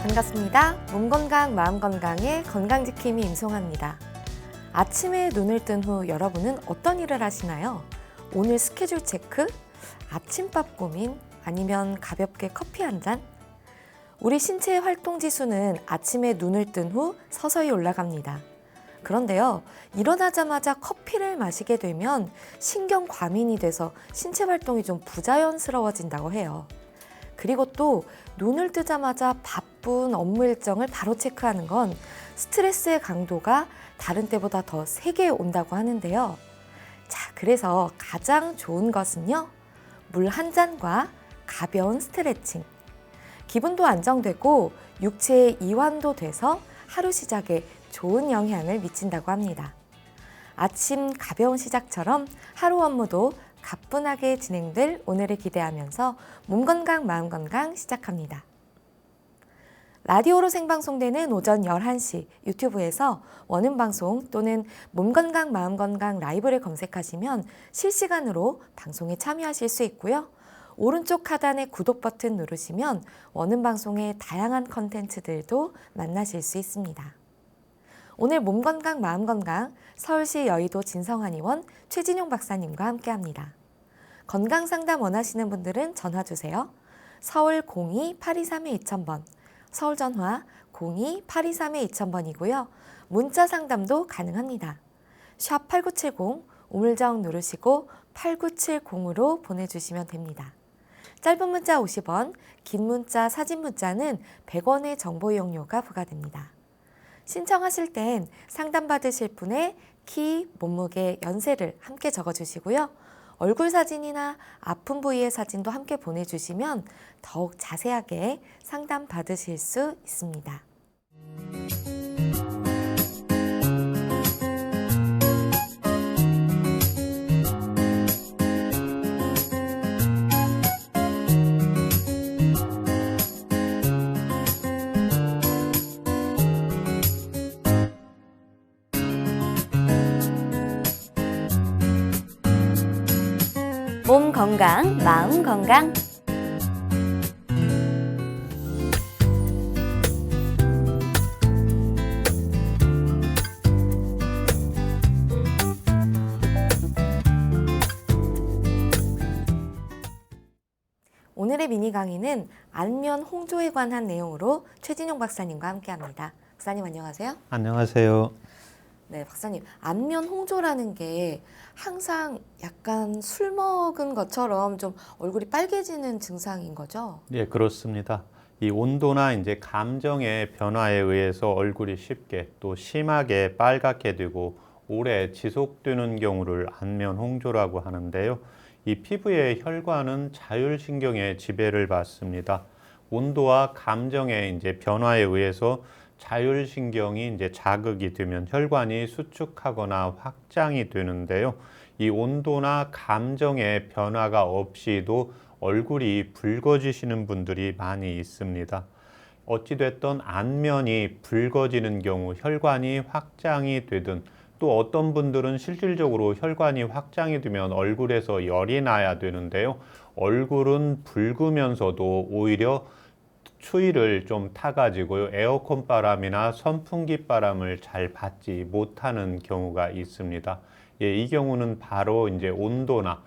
반갑습니다. 몸 건강, 마음 건강의 건강지킴이 임송아입니다. 아침에 눈을 뜬 후 여러분은 어떤 일을 하시나요? 오늘 스케줄 체크? 아침밥 고민? 아니면 가볍게 커피 한 잔? 우리 신체의 활동 지수는 아침에 눈을 뜬 후 서서히 올라갑니다. 그런데요, 일어나자마자 커피를 마시게 되면 신경 과민이 돼서 신체 활동이 좀 부자연스러워진다고 해요. 그리고 또 눈을 뜨자마자 바쁜 업무 일정을 바로 체크하는 건 스트레스의 강도가 다른 때보다 더 세게 온다고 하는데요. 자, 그래서 가장 좋은 것은요, 물 한 잔과 가벼운 스트레칭. 기분도 안정되고 육체의 이완도 돼서 하루 시작에 좋은 영향을 미친다고 합니다. 아침 가벼운 시작처럼 하루 업무도 가뿐하게 진행될 오늘을 기대하면서 몸 건강, 마음 건강 시작합니다. 라디오로 생방송되는 오전 11시 유튜브에서 원음방송 또는 몸 건강, 마음 건강 라이브를 검색하시면 실시간으로 방송에 참여하실 수 있고요. 오른쪽 하단의 구독 버튼 누르시면 원음방송의 다양한 컨텐츠들도 만나실 수 있습니다. 오늘 몸 건강, 마음 건강 서울시 여의도 진성한의원 최진용 박사님과 함께합니다. 건강 상담 원하시는 분들은 전화 주세요. 서울 02-823-2000번, 서울 전화 02-823-2000번이고요. 문자 상담도 가능합니다. 샵 8970 우물정 누르시고 8970으로 보내주시면 됩니다. 짧은 문자 50원, 긴 문자, 사진 문자는 100원의 정보 이용료가 부과됩니다. 신청하실 땐 상담받으실 분의 키, 몸무게, 연세를 함께 적어주시고요. 얼굴 사진이나 아픈 부위의 사진도 함께 보내주시면 더욱 자세하게 상담받으실 수 있습니다. 몸 건강, 마음 건강. 오늘의 미니 강의는 안면 홍조에 관한 내용으로 최진용 박사님과 함께합니다. 박사님 안녕하세요. 안녕하세요. 네, 박사님. 안면 홍조라는 게 항상 약간 술 먹은 것처럼 좀 얼굴이 빨개지는 증상인 거죠? 예, 그렇습니다. 이 온도나 이제 감정의 변화에 의해서 얼굴이 쉽게 또 심하게 빨갛게 되고 오래 지속되는 경우를 안면 홍조라고 하는데요. 이 피부의 혈관은 자율신경의 지배를 받습니다. 온도와 감정의 이제 변화에 의해서 자율신경이 이제 자극이 되면 혈관이 수축하거나 확장이 되는데요. 이 온도나 감정의 변화가 없이도 얼굴이 붉어지시는 분들이 많이 있습니다. 어찌됐든 안면이 붉어지는 경우 혈관이 확장이 되든 또 어떤 분들은 실질적으로 혈관이 확장이 되면 얼굴에서 열이 나야 되는데요. 얼굴은 붉으면서도 오히려 추위를 좀 타가지고요. 에어컨 바람이나 선풍기 바람을 잘 받지 못하는 경우가 있습니다. 예, 이 경우는 바로 이제 온도나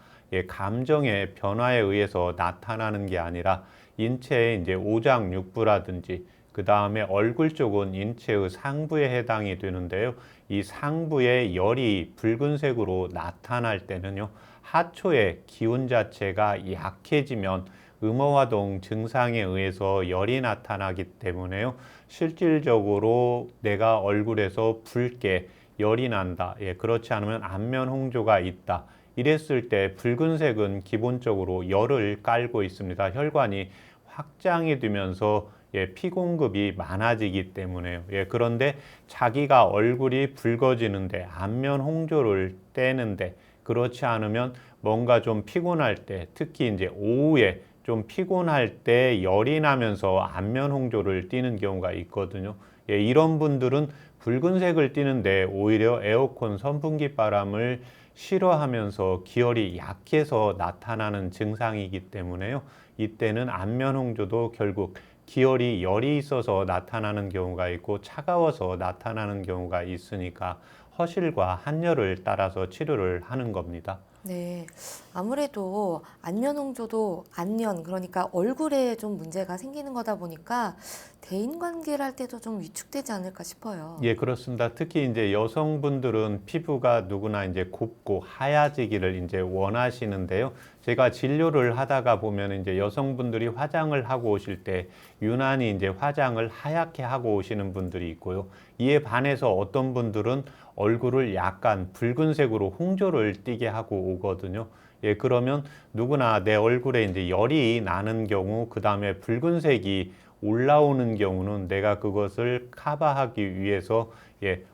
감정의 변화에 의해서 나타나는 게 아니라 인체의 이제 오장육부라든지 그 다음에 얼굴 쪽은 인체의 상부에 해당이 되는데요. 이 상부의 열이 붉은색으로 나타날 때는요. 하초의 기운 자체가 약해지면 음어화동 증상에 의해서 열이 나타나기 때문에요. 실질적으로 내가 얼굴에서 붉게 열이 난다. 예, 그렇지 않으면 안면 홍조가 있다. 이랬을 때 붉은색은 기본적으로 열을 깔고 있습니다. 혈관이 확장이 되면서 피 공급이 많아지기 때문에요. 그런데 자기가 얼굴이 붉어지는데 안면 홍조를 떼는데 그렇지 않으면 뭔가 좀 피곤할 때 특히 이제 오후에 좀 피곤할 때 열이 나면서 안면 홍조를 띠는 경우가 있거든요. 이런 분들은 붉은색을 띠는데 오히려 에어컨 선풍기 바람을 싫어하면서 기혈이 약해서 나타나는 증상이기 때문에요. 이때는 안면 홍조도 결국 기혈이 열이 있어서 나타나는 경우가 있고 차가워서 나타나는 경우가 있으니까 허실과 한열을 따라서 치료를 하는 겁니다. 네, 아무래도 안면 홍조도 안면, 그러니까 얼굴에 좀 문제가 생기는 거다 보니까 대인 관계를 할 때도 좀 위축되지 않을까 싶어요. 예, 그렇습니다. 특히 이제 여성분들은 피부가 누구나 이제 곱고 하얘지기를 이제 원하시는데요. 제가 진료를 하다가 보면 이제 여성분들이 화장을 하고 오실 때 유난히 이제 화장을 하얗게 하고 오시는 분들이 있고요. 이에 반해서 어떤 분들은 얼굴을 약간 붉은색으로 홍조를 띠게 하고 오거든요. 예, 그러면 누구나 내 얼굴에 이제 열이 나는 경우, 그 다음에 붉은색이 올라오는 경우는 내가 그것을 커버하기 위해서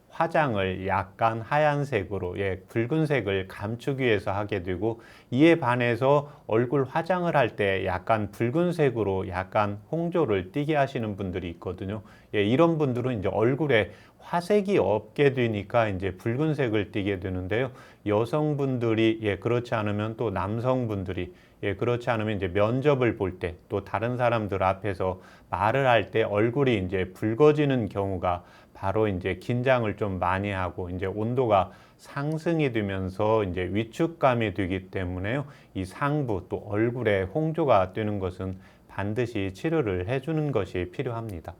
화장을 약간 하얀색으로 붉은색을 감추기 위해서 하게 되고, 이에 반해서 얼굴 화장을 할 때 약간 붉은색으로 약간 홍조를 띠게 하시는 분들이 있거든요. 이런 분들은 이제 얼굴에 화색이 없게 되니까 이제 붉은색을 띠게 되는데요. 여성분들이 그렇지 않으면 또 남성분들이 그렇지 않으면 이제 면접을 볼 때 또 다른 사람들 앞에서 말을 할 때 얼굴이 이제 붉어지는 경우가 바로 이제 긴장을 좀 많이 하고 이제 온도가 상승이 되면서 이제 위축감이 되기 때문에요. 이 상부 또 얼굴에 홍조가 뜨는 것은 반드시 치료를 해주는 것이 필요합니다.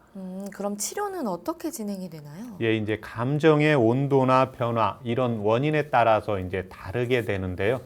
그럼 치료는 어떻게 진행이 되나요? 이제 감정의 온도나 변화 이런 원인에 따라서 이제 다르게 되는데요.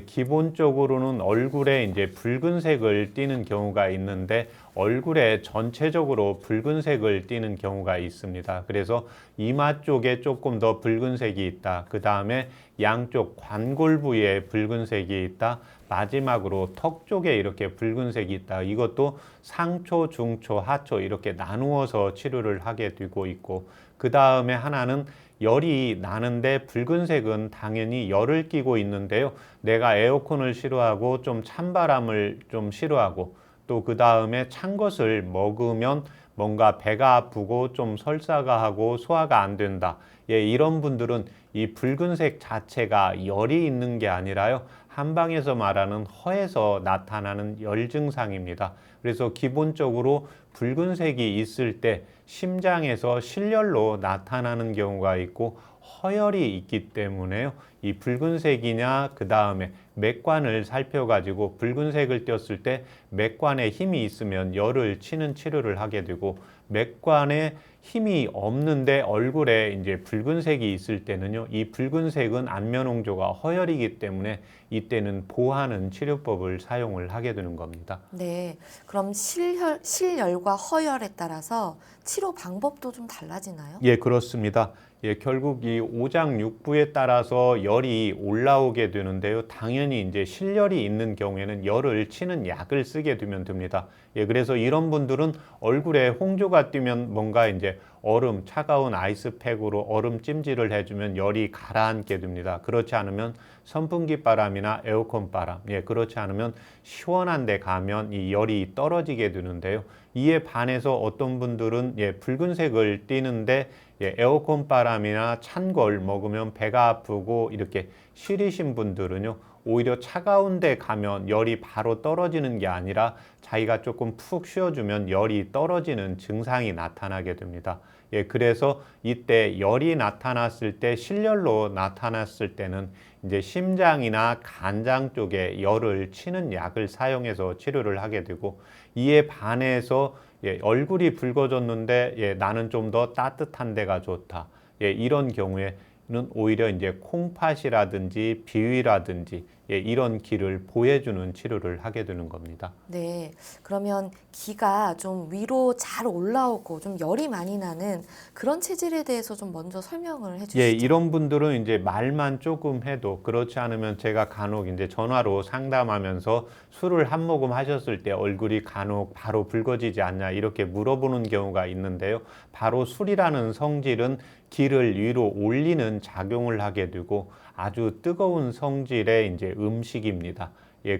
기본적으로는 얼굴에 이제 붉은색을 띠는 경우가 있는데 얼굴에 전체적으로 붉은색을 띠는 경우가 있습니다. 그래서 이마 쪽에 조금 더 붉은색이 있다. 그 다음에 양쪽 관골 부위에 붉은색이 있다. 마지막으로 턱 쪽에 이렇게 붉은색이 있다. 이것도 상초, 중초, 하초 이렇게 나누어서 치료를 하게 되고 있고, 그 다음에 하나는 열이 나는데 붉은색은 당연히 열을 끼고 있는데요. 내가 에어컨을 싫어하고 좀 찬바람을 좀 싫어하고 또 그 다음에 찬 것을 먹으면 뭔가 배가 아프고 좀 설사가 하고 소화가 안 된다. 이런 분들은 이 붉은색 자체가 열이 있는 게 아니라요. 한방에서 말하는 허에서 나타나는 열 증상입니다. 그래서 기본적으로 붉은색이 있을 때 심장에서 실열로 나타나는 경우가 있고 허열이 있기 때문에요. 이 붉은색이냐 그 다음에 맥관을 살펴가지고 붉은색을 띄었을 때 맥관에 힘이 있으면 열을 치는 치료를 하게 되고, 맥관에 힘이 없는데 얼굴에 이제 붉은색이 있을 때는요, 이 붉은색은 안면 홍조가 허열이기 때문에 이때는 보하는 치료법을 사용을 하게 되는 겁니다. 네, 그럼 실열과 허열에 따라서 치료 방법도 좀 달라지나요? 그렇습니다. 결국 이 오장육부에 따라서 열이 올라오게 되는데요. 당연히 이제 실열이 있는 경우에는 열을 치는 약을 쓰게 되면 됩니다. 그래서 이런 분들은 얼굴에 홍조가 띄면 뭔가 이제 얼음, 차가운 아이스팩으로 얼음 찜질을 해주면 열이 가라앉게 됩니다. 그렇지 않으면 선풍기 바람이나 에어컨 바람, 그렇지 않으면 시원한 데 가면 이 열이 떨어지게 되는데요. 이에 반해서 어떤 분들은 붉은색을 띠는데 에어컨 바람이나 찬 걸 먹으면 배가 아프고 이렇게 시리신 분들은요, 오히려 차가운 데 가면 열이 바로 떨어지는 게 아니라 자기가 조금 푹 쉬어주면 열이 떨어지는 증상이 나타나게 됩니다. 그래서 이때 열이 나타났을 때 실열로 나타났을 때는 이제 심장이나 간장 쪽에 열을 치는 약을 사용해서 치료를 하게 되고, 이에 반해서 얼굴이 붉어졌는데 나는 좀 더 따뜻한 데가 좋다. 이런 경우에는 오히려 이제 콩팥이라든지 비위라든지 이런 기를 보해주는 치료를 하게 되는 겁니다. 네, 그러면 기가 좀 위로 잘 올라오고 좀 열이 많이 나는 그런 체질에 대해서 좀 먼저 설명을 해주시죠. 이런 분들은 이제 말만 조금 해도, 그렇지 않으면 제가 간혹 이제 전화로 상담하면서 술을 한 모금 하셨을 때 얼굴이 간혹 바로 붉어지지 않냐 이렇게 물어보는 경우가 있는데요. 바로 술이라는 성질은 기를 위로 올리는 작용을 하게 되고 아주 뜨거운 성질의 이제 음식입니다.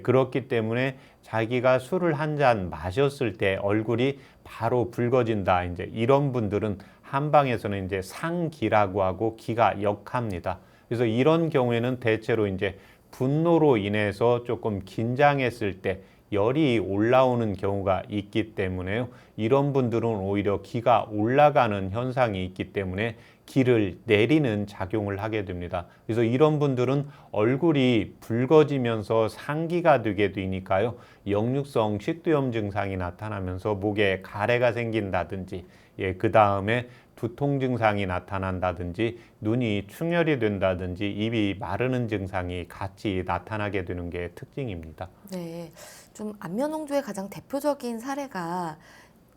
그렇기 때문에 자기가 술을 한 잔 마셨을 때 얼굴이 바로 붉어진다. 이제 이런 분들은 한방에서는 이제 상기라고 하고 기가 역합니다. 그래서 이런 경우에는 대체로 이제 분노로 인해서 조금 긴장했을 때 열이 올라오는 경우가 있기 때문에요. 이런 분들은 오히려 기가 올라가는 현상이 있기 때문에 기를 내리는 작용을 하게 됩니다. 그래서 이런 분들은 얼굴이 붉어지면서 상기가 되게 되니까요. 역류성 식도염 증상이 나타나면서 목에 가래가 생긴다든지, 그 다음에 두통 증상이 나타난다든지, 눈이 충혈이 된다든지, 입이 마르는 증상이 같이 나타나게 되는 게 특징입니다. 네, 좀 안면홍조의 가장 대표적인 사례가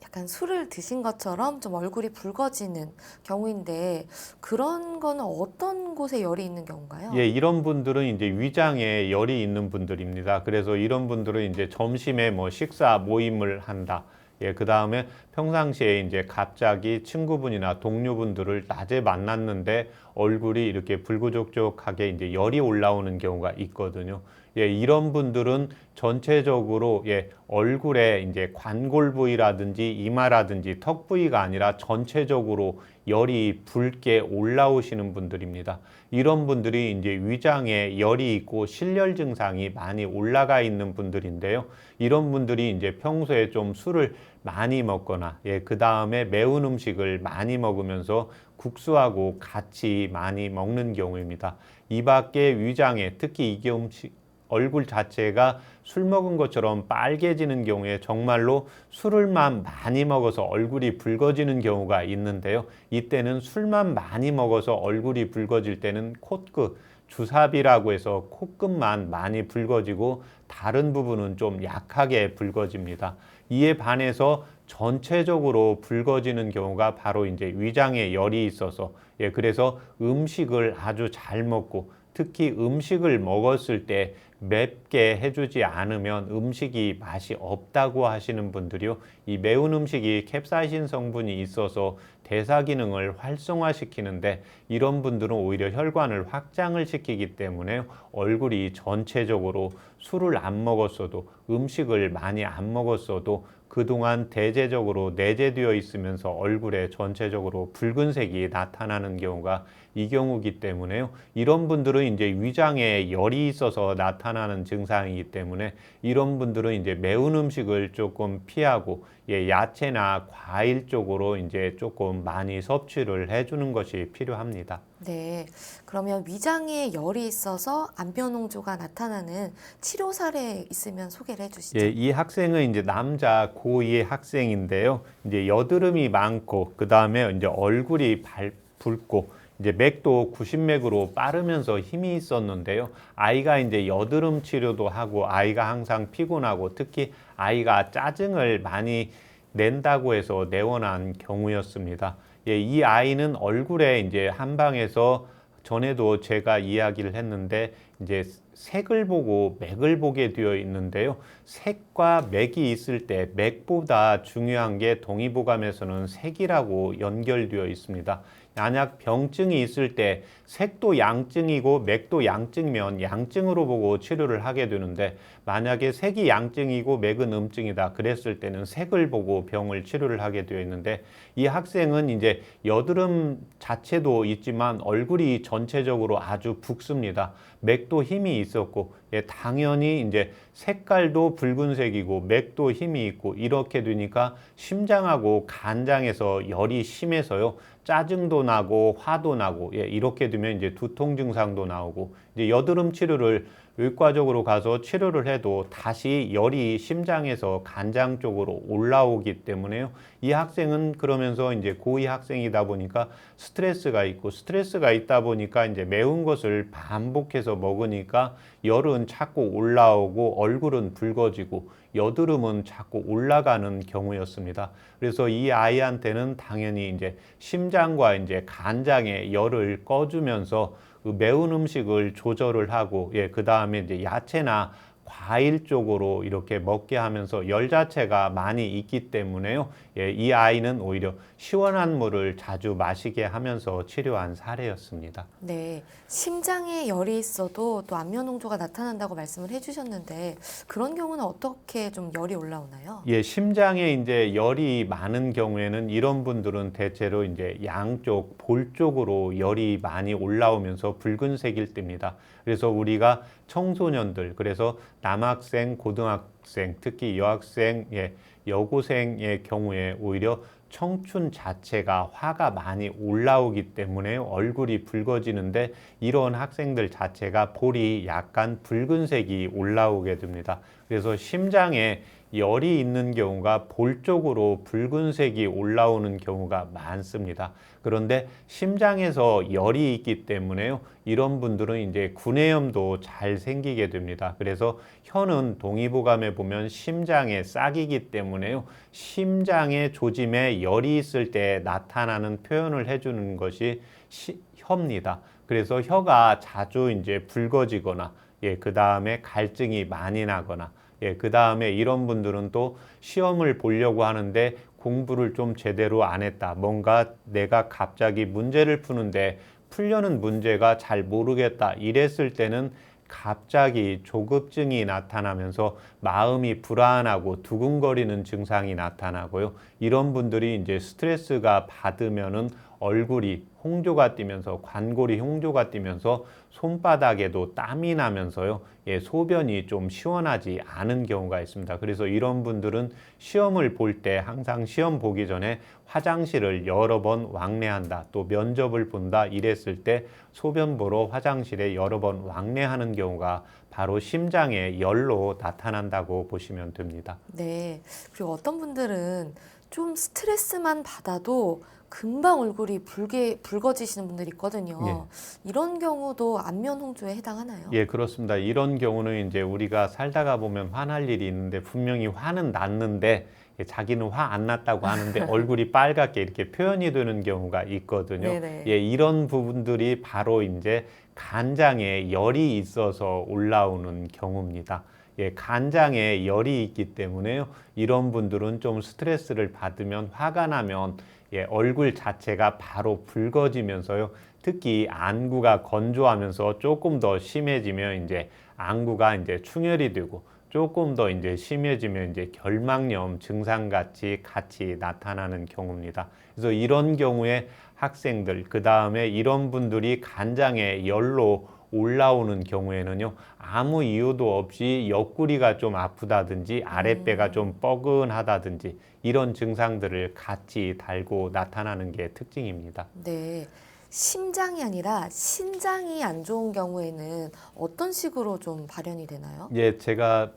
약간 술을 드신 것처럼 좀 얼굴이 붉어지는 경우인데 그런 거는 어떤 곳에 열이 있는 경우인가요? 이런 분들은 이제 위장에 열이 있는 분들입니다. 그래서 이런 분들은 이제 점심에 뭐 식사 모임을 한다. 그 다음에 평상시에 이제 갑자기 친구분이나 동료분들을 낮에 만났는데 얼굴이 이렇게 붉어족족하게 이제 열이 올라오는 경우가 있거든요. 이런 분들은 전체적으로 얼굴에 이제 관골 부위라든지 이마라든지 턱 부위가 아니라 전체적으로 열이 붉게 올라오시는 분들입니다. 이런 분들이 이제 위장에 열이 있고 실열 증상이 많이 올라가 있는 분들인데요. 이런 분들이 이제 평소에 좀 술을 많이 먹거나 그 다음에 매운 음식을 많이 먹으면서 국수하고 같이 많이 먹는 경우입니다. 이 밖에 위장에 특히 이게 얼굴 자체가 술 먹은 것처럼 빨개지는 경우에 정말로 술을만 많이 먹어서 얼굴이 붉어지는 경우가 있는데요. 이때는 술만 많이 먹어서 얼굴이 붉어질 때는 콧끝, 주사비라고 해서 콧끝만 많이 붉어지고 다른 부분은 좀 약하게 붉어집니다. 이에 반해서 전체적으로 붉어지는 경우가 바로 이제 위장에 열이 있어서 그래서 음식을 아주 잘 먹고 특히 음식을 먹었을 때 맵게 해주지 않으면 음식이 맛이 없다고 하시는 분들이요. 이 매운 음식이 캡사이신 성분이 있어서 대사 기능을 활성화시키는데 이런 분들은 오히려 혈관을 확장을 시키기 때문에 얼굴이 전체적으로 술을 안 먹었어도 음식을 많이 안 먹었어도 그동안 대체적으로 내재되어 있으면서 얼굴에 전체적으로 붉은색이 나타나는 경우가 이 경우이기 때문에요. 이런 분들은 이제 위장에 열이 있어서 나타나는 증상이기 때문에 이런 분들은 이제 매운 음식을 조금 피하고 야채나 과일 쪽으로 이제 조금 많이 섭취를 해주는 것이 필요합니다. 네, 그러면 위장에 열이 있어서 안면홍조가 나타나는 치료 사례 있으면 소개를 해주시죠. 이 학생은 이제 남자 고2의 학생인데요. 이제 여드름이 많고 그 다음에 이제 얼굴이 붉고 이제 맥도 90맥으로 빠르면서 힘이 있었는데요. 아이가 이제 여드름 치료도 하고 아이가 항상 피곤하고 특히 아이가 짜증을 많이 낸다고 해서 내원한 경우였습니다. 이 아이는 얼굴에 이제 한방에서 전에도 제가 이야기를 했는데 이제 색을 보고 맥을 보게 되어 있는데요. 색과 맥이 있을 때 맥보다 중요한 게 동의보감에서는 색이라고 연결되어 있습니다. 만약 병증이 있을 때 색도 양증이고 맥도 양증이면 양증으로 보고 치료를 하게 되는데 만약에 색이 양증이고 맥은 음증이다 그랬을 때는 색을 보고 병을 치료를 하게 되어 있는데 이 학생은 이제 여드름 자체도 있지만 얼굴이 전체적으로 아주 붓습니다. 맥도 힘이 있었고 당연히 이제 색깔도 붉은색이고 맥도 힘이 있고 이렇게 되니까 심장하고 간장에서 열이 심해서요. 짜증도 나고 화도 나고 이렇게 되면 이제 두통 증상도 나오고 이제 여드름 치료를 외과적으로 가서 치료를 해도 다시 열이 심장에서 간장 쪽으로 올라오기 때문에요. 이 학생은 그러면서 이제 고2 학생이다 보니까 스트레스가 있다 보니까 이제 매운 것을 반복해서 먹으니까 열은 자꾸 올라오고 얼굴은 붉어지고 여드름은 자꾸 올라가는 경우였습니다. 그래서 이 아이한테는 당연히 이제 심장과 이제 간장의 열을 꺼주면서 그 매운 음식을 조절을 하고 그 다음에 이제 야채나 과일 쪽으로 이렇게 먹게 하면서 열 자체가 많이 있기 때문에요. 예, 이 아이는 오히려 시원한 물을 자주 마시게 하면서 치료한 사례였습니다. 네, 심장에 열이 있어도 또 안면 홍조가 나타난다고 말씀을 해주셨는데 그런 경우는 어떻게 좀 열이 올라오나요? 예, 심장에 이제 열이 많은 경우에는 이런 분들은 대체로 이제 양쪽 볼 쪽으로 열이 많이 올라오면서 붉은색일 때입니다. 그래서 우리가 청소년들, 그래서 남학생, 고등학생, 특히 여학생, 여고생의 경우에 오히려 청춘 자체가 화가 많이 올라오기 때문에 얼굴이 붉어지는데 이런 학생들 자체가 볼이 약간 붉은색이 올라오게 됩니다. 그래서 심장에 열이 있는 경우가 볼 쪽으로 붉은색이 올라오는 경우가 많습니다. 그런데 심장에서 열이 있기 때문에요. 이런 분들은 이제 구내염도 잘 생기게 됩니다. 그래서 혀는 동의보감에 보면 심장의 싹이기 때문에요. 심장의 조짐에 열이 있을 때 나타나는 표현을 해주는 것이 혀입니다. 그래서 혀가 자주 이제 붉어지거나, 그 다음에 갈증이 많이 나거나, 그 다음에 이런 분들은 또 시험을 보려고 하는데 공부를 좀 제대로 안 했다. 뭔가 내가 갑자기 문제를 푸는데 풀려는 문제가 잘 모르겠다. 이랬을 때는 갑자기 조급증이 나타나면서 마음이 불안하고 두근거리는 증상이 나타나고요. 이런 분들이 이제 스트레스가 받으면은 얼굴이 홍조가 띠면서 관골이 홍조가 띠면서 손바닥에도 땀이 나면서요. 소변이 좀 시원하지 않은 경우가 있습니다. 그래서 이런 분들은 시험을 볼 때 항상 시험 보기 전에 화장실을 여러 번 왕래한다. 또 면접을 본다. 이랬을 때 소변 보러 화장실에 여러 번 왕래하는 경우가 바로 심장의 열로 나타난다고 보시면 됩니다. 네, 그리고 어떤 분들은 좀 스트레스만 받아도 금방 얼굴이 붉어지시는 분들이 있거든요. 이런 경우도 안면 홍조에 해당하나요? 예, 그렇습니다. 이런 경우는 이제 우리가 살다가 보면 화날 일이 있는데 분명히 화는 났는데 자기는 화 안 났다고 하는데 얼굴이 빨갛게 이렇게 표현이 되는 경우가 있거든요. 네네. 이런 부분들이 바로 이제 간장에 열이 있어서 올라오는 경우입니다. 간장에 열이 있기 때문에요. 이런 분들은 좀 스트레스를 받으면 화가 나면 얼굴 자체가 바로 붉어지면서요. 특히 안구가 건조하면서 조금 더 심해지면 이제 안구가 이제 충혈이 되고 조금 더 이제 심해지면 이제 결막염 증상 같이 나타나는 경우입니다. 그래서 이런 경우에 학생들, 그 다음에 이런 분들이 간장에 열로 올라오는 경우에는요, 아무 이유도 없이 옆구리가 좀 아프다든지 아랫배가 좀 뻐근하다든지 이런 증상들을 같이 달고 나타나는 게 특징입니다. 네. 심장이 아니라 신장이 안 좋은 경우에는 어떤 식으로 좀 발현이 되나요? 제가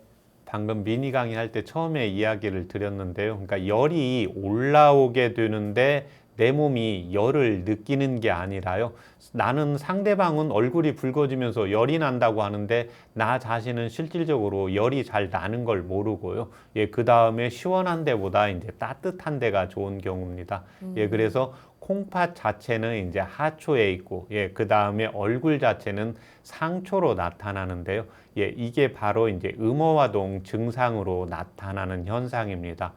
방금 미니 강의할 때 처음에 이야기를 드렸는데요. 그러니까 열이 올라오게 되는데 내 몸이 열을 느끼는 게 아니라요. 나는 상대방은 얼굴이 붉어지면서 열이 난다고 하는데 나 자신은 실질적으로 열이 잘 나는 걸 모르고요. 그 다음에 시원한 데보다 이제 따뜻한 데가 좋은 경우입니다. 그래서 콩팥 자체는 이제 하초에 있고, 그 다음에 얼굴 자체는 상초로 나타나는데요. 이게 바로 이제 음어화동 증상으로 나타나는 현상입니다.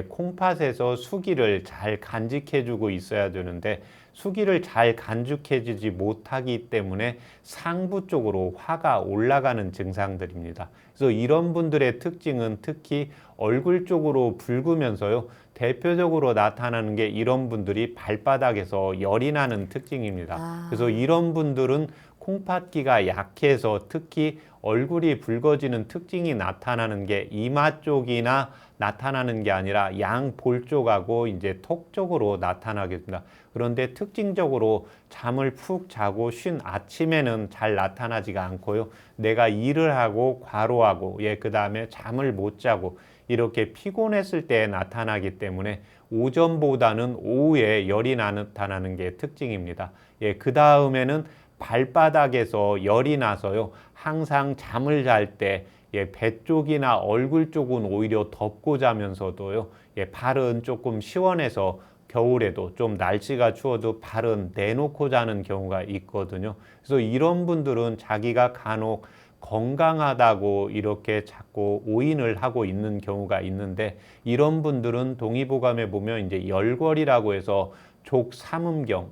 콩팥에서 수기를 잘 간직해주고 있어야 되는데 수기를 잘 간직해주지 못하기 때문에 상부 쪽으로 화가 올라가는 증상들입니다. 그래서 이런 분들의 특징은 특히 얼굴 쪽으로 붉으면서요. 대표적으로 나타나는 게 이런 분들이 발바닥에서 열이 나는 특징입니다. 그래서 이런 분들은 콩팥기가 약해서 특히 얼굴이 붉어지는 특징이 나타나는 게 이마 쪽이나 나타나는 게 아니라 양볼 쪽하고 이제 턱 쪽으로 나타나게 됩니다. 그런데 특징적으로 잠을 푹 자고 쉰 아침에는 잘 나타나지가 않고요. 내가 일을 하고 과로하고 그 다음에 잠을 못 자고 이렇게 피곤했을 때 나타나기 때문에 오전보다는 오후에 열이 나타나는 게 특징입니다. 그 다음에는 발바닥에서 열이 나서요. 항상 잠을 잘 때 배 쪽이나 얼굴 쪽은 오히려 덮고 자면서도요. 발은 조금 시원해서 겨울에도 좀 날씨가 추워도 발은 내놓고 자는 경우가 있거든요. 그래서 이런 분들은 자기가 간혹 건강하다고 이렇게 자꾸 오인을 하고 있는 경우가 있는데, 이런 분들은 동의보감에 보면 이제 열궐이라고 해서 족삼음경,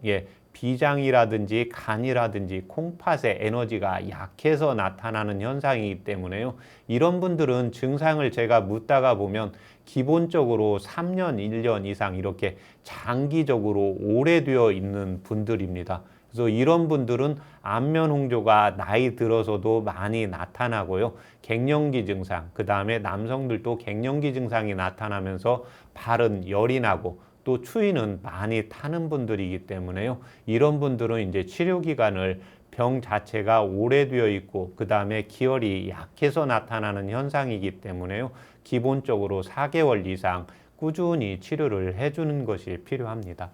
비장이라든지 간이라든지 콩팥의 에너지가 약해서 나타나는 현상이기 때문에요. 이런 분들은 증상을 제가 묻다가 보면 기본적으로 3년, 1년 이상 이렇게 장기적으로 오래되어 있는 분들입니다. 그래서 이런 분들은 안면 홍조가 나이 들어서도 많이 나타나고요. 갱년기 증상, 그 다음에 남성들도 갱년기 증상이 나타나면서 발은 열이 나고 또 추위는 많이 타는 분들이기 때문에요. 이런 분들은 이제 치료 기간을 병 자체가 오래되어 있고 그 다음에 기혈이 약해서 나타나는 현상이기 때문에요. 기본적으로 4개월 이상 꾸준히 치료를 해주는 것이 필요합니다.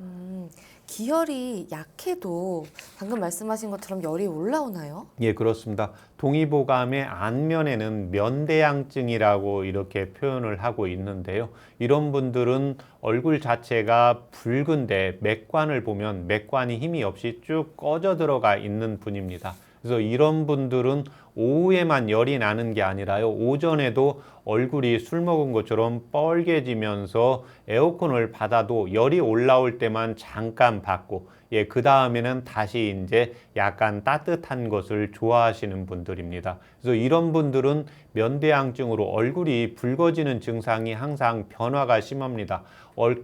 기혈이 약해도 방금 말씀하신 것처럼 열이 올라오나요? 예, 그렇습니다. 동의보감의 안면에는 면대양증이라고 이렇게 표현을 하고 있는데요. 이런 분들은 얼굴 자체가 붉은데 맥관을 보면 맥관이 힘이 없이 쭉 꺼져 들어가 있는 분입니다. 그래서 이런 분들은 오후에만 열이 나는 게 아니라요, 오전에도 얼굴이 술 먹은 것처럼 뻘개지면서 에어컨을 받아도 열이 올라올 때만 잠깐 받고, 그 다음에는 다시 이제 약간 따뜻한 것을 좋아하시는 분들입니다. 그래서 이런 분들은 면대양증으로 얼굴이 붉어지는 증상이 항상 변화가 심합니다.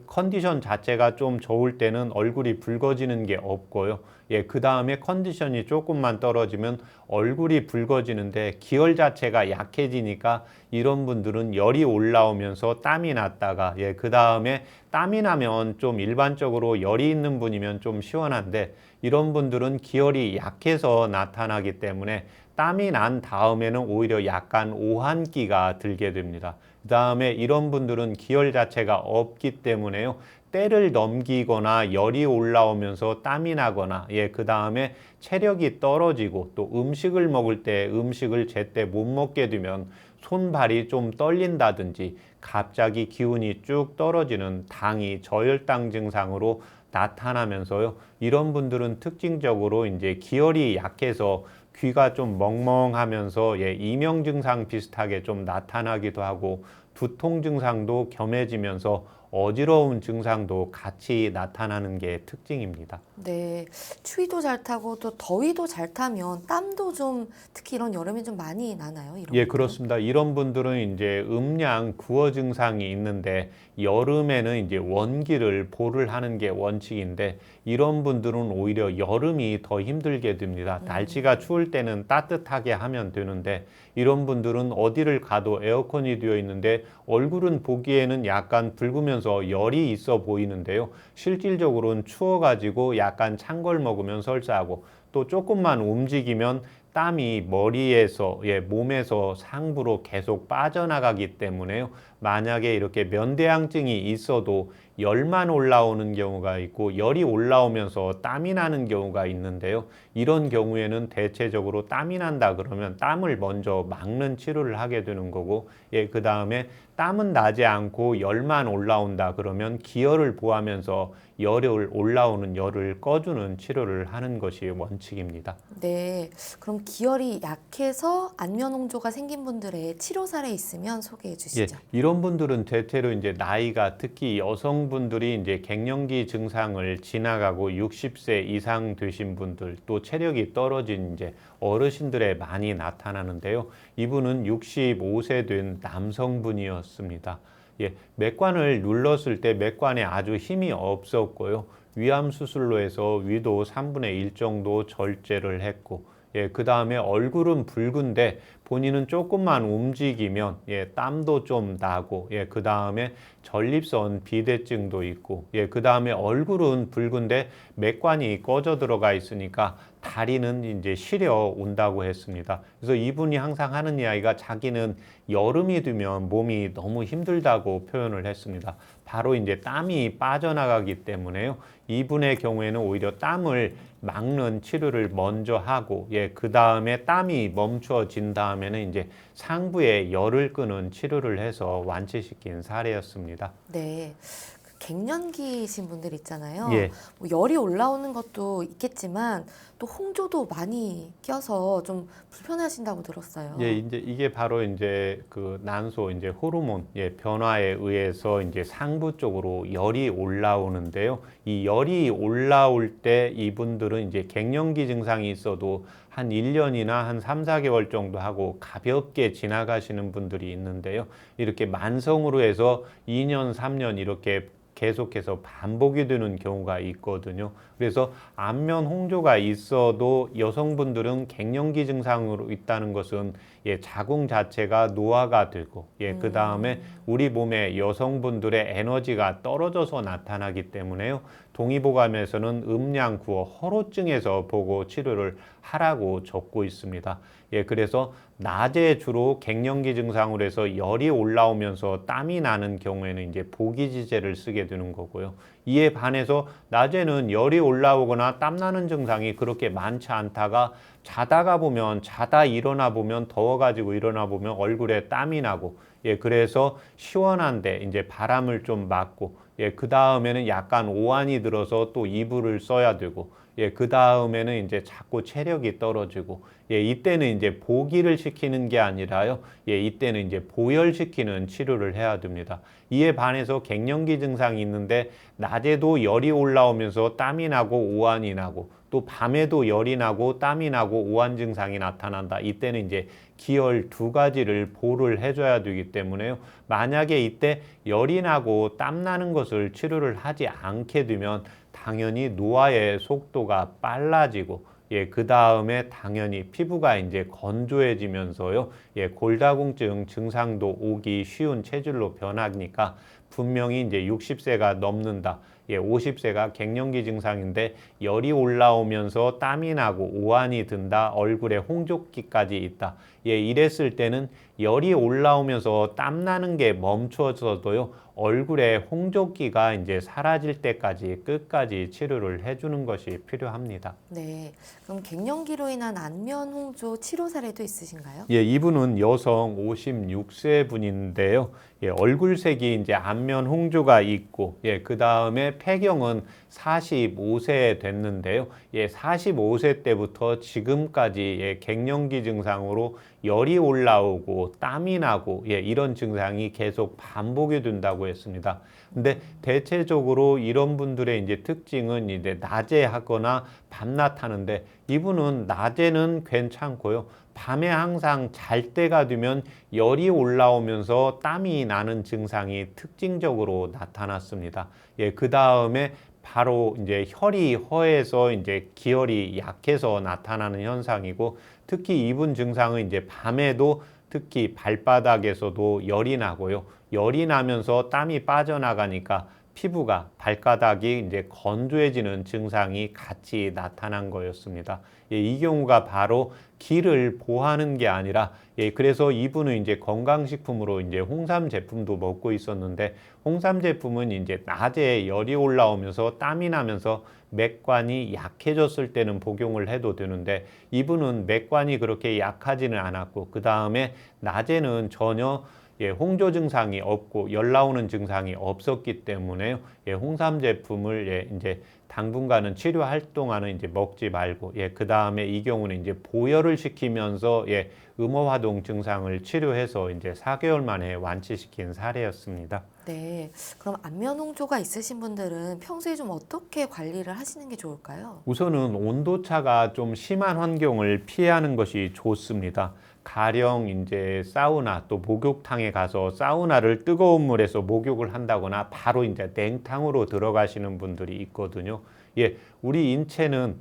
컨디션 자체가 좀 좋을 때는 얼굴이 붉어지는 게 없고요. 그 다음에 컨디션이 조금만 떨어지면 얼굴이 붉어지는데 기혈 자체가 약해지니까 이런 분들은 열이 올라오면서 땀이 났다가, 그 다음에 땀이 나면 좀 일반적으로 열이 있는 분이면 좀 시원한데, 이런 분들은 기혈이 약해서 나타나기 때문에 땀이 난 다음에는 오히려 약간 오한기가 들게 됩니다. 그 다음에 이런 분들은 기혈 자체가 없기 때문에요, 때를 넘기거나 열이 올라오면서 땀이 나거나, 그 다음에 체력이 떨어지고 또 음식을 먹을 때 음식을 제때 못 먹게 되면 손발이 좀 떨린다든지 갑자기 기운이 쭉 떨어지는 당이 저혈당 증상으로 나타나면서요, 이런 분들은 특징적으로 이제 기혈이 약해서 귀가 좀 멍멍하면서 이명 증상 비슷하게 좀 나타나기도 하고, 두통 증상도 겸해지면서 어지러운 증상도 같이 나타나는 게 특징입니다. 네, 추위도 잘 타고 또 더위도 잘 타면 땀도 좀, 특히 이런 여름에 좀 많이 나나요? 이런 분들은? 그렇습니다. 이런 분들은 이제 음양 구어 증상이 있는데, 여름에는 이제 원기를 보를 하는 게 원칙인데, 이런 분들은 오히려 여름이 더 힘들게 됩니다. 날씨가 추울 때는 따뜻하게 하면 되는데, 이런 분들은 어디를 가도 에어컨이 되어 있는데 얼굴은 보기에는 약간 붉으면서 열이 있어 보이는데요, 실질적으로는 추워가지고 약간 찬 걸 먹으면 설사하고, 또 조금만 움직이면 땀이 머리에서 몸에서 상부로 계속 빠져나가기 때문에요, 만약에 이렇게 면대양증이 있어도 열만 올라오는 경우가 있고 열이 올라오면서 땀이 나는 경우가 있는데요, 이런 경우에는 대체적으로 땀이 난다 그러면 땀을 먼저 막는 치료를 하게 되는 거고, 그 다음에 땀은 나지 않고 열만 올라온다 그러면 기혈을 보하면서 열이 올라오는 열을 꺼주는 치료를 하는 것이 원칙입니다. 네, 그럼 기혈이 약해서 안면 홍조가 생긴 분들의 치료 사례 있으면 소개해 주시죠. 이런 분들은 대체로 이제 나이가, 특히 여성분들이 이제 갱년기 증상을 지나가고 60세 이상 되신 분들, 또 체력이 떨어진 이제 어르신들에 많이 나타나는데요, 이분은 65세 된 남성분이었습니다. 맥관을 눌렀을 때 맥관에 아주 힘이 없었고요, 위암 수술로 해서 위도 3분의 1 정도 절제를 했고, 그 다음에 얼굴은 붉은데 본인은 조금만 움직이면 땀도 좀 나고, 그 다음에 전립선 비대증도 있고, 그 다음에 얼굴은 붉은데 맥관이 꺼져 들어가 있으니까 다리는 이제 시려 온다고 했습니다. 그래서 이분이 항상 하는 이야기가 자기는 여름이 되면 몸이 너무 힘들다고 표현을 했습니다. 바로 이제 땀이 빠져나가기 때문에요, 이분의 경우에는 오히려 땀을 막는 치료를 먼저 하고, 그 다음에 땀이 멈춰진 다음에는 이제 상부에 열을 끄는 치료를 해서 완치시킨 사례였습니다. 네, 갱년기이신 분들 있잖아요. 예. 뭐 열이 올라오는 것도 있겠지만 또 홍조도 많이 껴서 좀 불편하신다고 들었어요. 예, 이제 이게 바로 이제 그 난소 이제 호르몬 변화에 의해서 이제 상부 쪽으로 열이 올라오는데요. 이 열이 올라올 때 이분들은 이제 갱년기 증상이 있어도 한 1년이나 한 3, 4개월 정도 하고 가볍게 지나가시는 분들이 있는데요. 이렇게 만성으로 해서 2년, 3년 이렇게 계속해서 반복이 되는 경우가 있거든요. 그래서 안면 홍조가 있어도 여성분들은 갱년기 증상으로 있다는 것은 자궁 자체가 노화가 되고 그 다음에 우리 몸에 여성분들의 에너지가 떨어져서 나타나기 때문에요. 동의보감에서는 음양 구어 허로증에서 보고 치료를 하라고 적고 있습니다. 그래서 낮에 주로 갱년기 증상으로 해서 열이 올라오면서 땀이 나는 경우에는 이제 보기지제를 쓰게 되는 거고요. 이에 반해서 낮에는 열이 올라오거나 땀 나는 증상이 그렇게 많지 않다가 자다 일어나 보면 더워가지고 일어나 보면 얼굴에 땀이 나고 그래서 시원한데 이제 바람을 좀 맞고 그 다음에는 약간 오한이 들어서 또 이불을 써야 되고 그 다음에는 이제 자꾸 체력이 떨어지고 이때는 이제 보기를 시키는 게 아니라요. 이때는 이제 보혈시키는 치료를 해야 됩니다. 이에 반해서 갱년기 증상이 있는데 낮에도 열이 올라오면서 땀이 나고 오한이 나고 또 밤에도 열이 나고 땀이 나고 오한 증상이 나타난다. 이때는 이제 기혈 두 가지를 보를 해줘야 되기 때문에요. 만약에 이때 열이 나고 땀 나는 것을 치료를 하지 않게 되면 당연히 노화의 속도가 빨라지고 그 다음에 당연히 피부가 이제 건조해지면서요. 골다공증 증상도 오기 쉬운 체질로 변하니까 분명히 이제 60세가 넘는다. 50세가 갱년기 증상인데 열이 올라오면서 땀이 나고 오한이 든다. 얼굴에 홍조기까지 있다. 이랬을 때는 열이 올라오면서 땀 나는 게 멈춰져도요. 얼굴에 홍조기가 이제 사라질 때까지 끝까지 치료를 해주는 것이 필요합니다. 네, 그럼 갱년기로 인한 안면 홍조 치료 사례도 있으신가요? 이분은 여성 56세 분인데요. 얼굴색이 이제 안면 홍조가 있고, 그 다음에 폐경은 45세 됐는데요. 45세 때부터 지금까지 갱년기 증상으로 열이 올라오고 땀이 나고 이런 증상이 계속 반복이 된다고 했습니다. 근데 대체적으로 이런 분들의 이제 특징은 이제 낮에 하거나 밤낮 하는데 이분은 낮에는 괜찮고요. 밤에 항상 잘 때가 되면 열이 올라오면서 땀이 나는 증상이 특징적으로 나타났습니다. 그 다음에 바로 이제 혈이 허해서 이제 기혈이 약해서 나타나는 현상이고 특히 이분 증상은 이제 밤에도 특히 발바닥에서도 열이 나고요. 열이 나면서 땀이 빠져나가니까 피부가 발바닥이 이제 건조해지는 증상이 같이 나타난 거였습니다. 이 경우가 바로 기를 보하는 게 아니라 그래서 이분은 이제 건강식품으로 이제 홍삼 제품도 먹고 있었는데 홍삼 제품은 이제 낮에 열이 올라오면서 땀이 나면서 맥관이 약해졌을 때는 복용을 해도 되는데 이분은 맥관이 그렇게 약하지는 않았고 그 다음에 낮에는 전혀 홍조 증상이 없고 열 나오는 증상이 없었기 때문에 홍삼 제품을 이제 당분간은 치료할 동안은 이제 먹지 말고 그 다음에 이 경우는 이제 보혈을 시키면서 음어화동 증상을 치료해서 이제 4개월 만에 완치시킨 사례였습니다. 네, 그럼 안면 홍조가 있으신 분들은 평소에 좀 어떻게 관리를 하시는 게 좋을까요? 우선은 온도차가 좀 심한 환경을 피하는 것이 좋습니다. 가령 이제 사우나 또 목욕탕에 가서 사우나를 뜨거운 물에서 목욕을 한다거나 바로 이제 냉탕으로 들어가시는 분들이 있거든요. 우리 인체는